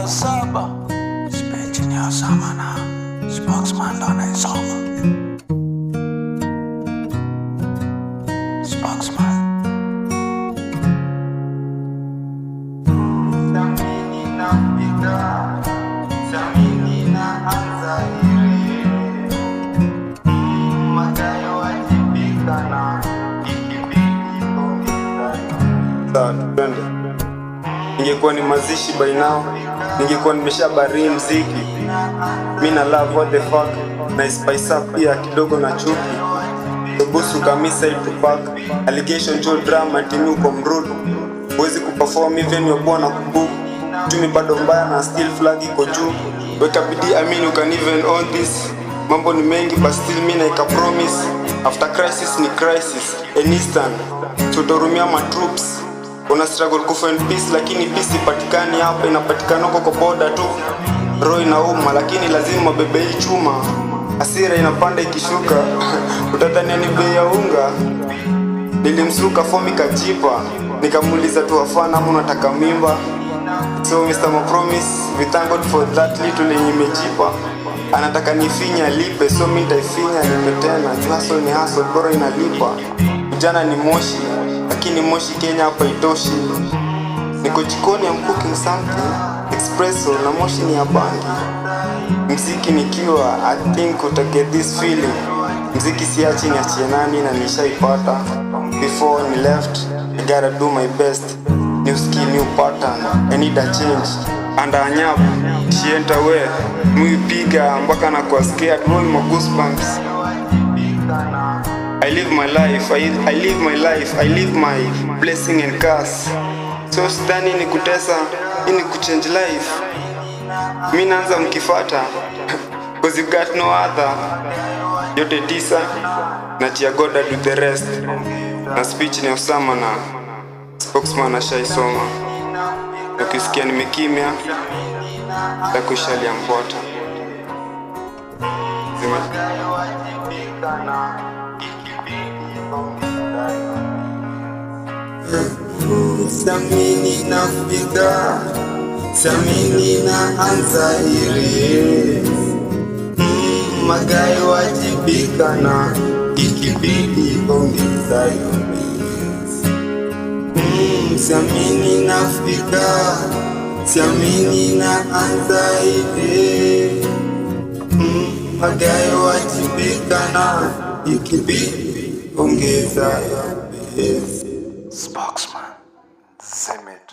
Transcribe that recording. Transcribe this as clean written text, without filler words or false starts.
Saba Spechi ni osama na Spokesman ndo anaisoma. Spokesman Samini na piga, samini na anzairi, magayo wajibika na ikibidi ongeza. Ningekuwa ni mazishi by now, ningekuwa nimeshabari mziki. Mina love what the fuck, na spice up pia kidogo na chuki. Tobusu kamisa itupak, allegation jo drama timi uko mrudu. Huwezi kuperform even your na kubuku. Tumi bado mbaya na still flag iko juu. Weka bidii amini you can even own this. Mambo ni mengi but still mina ika promise. After crisis ni crisis, an instant. Tudorumia ma troops. Una struggle kufind peace lakini peace ipatikani hapa, inapatikana kwa boda tu. Roho inauma lakini lazima bebe hii chuma. Hasira inapanda ikishuka utadhania ni bei ya unga. Nilimsuka fomi kajipa, nikamuuliza tu afana ama unataka mimba. So Mr. Mo promise, we thank God for that little yenye imejipa. Anataka nifinya lipe, so mimi nitaifinya lipe tena. Hustle ni hustle, bora inalipa. Ujana ni moshi, lakini moshi Kenya hapa itoshi. Niko jikoni I'm cooking something, espresso na moshi ni ya bangi. Mziki nikiwa, I think uta get this feeling. Mziki siachi niachie nani na nishaipata. Before ni left, I gotta do my best. New skill, new pattern, I need a change. And anyap, she enter where muipiga mpaka na kwa scared, roll my goosebumps. I live my life, I live my life, I live my blessing and curse. So sidhani ni kutesa, ni kuchange life. Mimi naanza mkifata cause you got no other. Yote tisa na chia God do the rest. Na speech ni osama na Spokesman ashaisoma. Ukisikia nimekimya takushalia mpota zima. Samini na fika, samini na anzairi, magayo wajibika na ikibidi ongeza yomi. Samini na fika, samini na anzairi, magayo wajibika na ikibidi ongeza yomi. Spokesman Zimit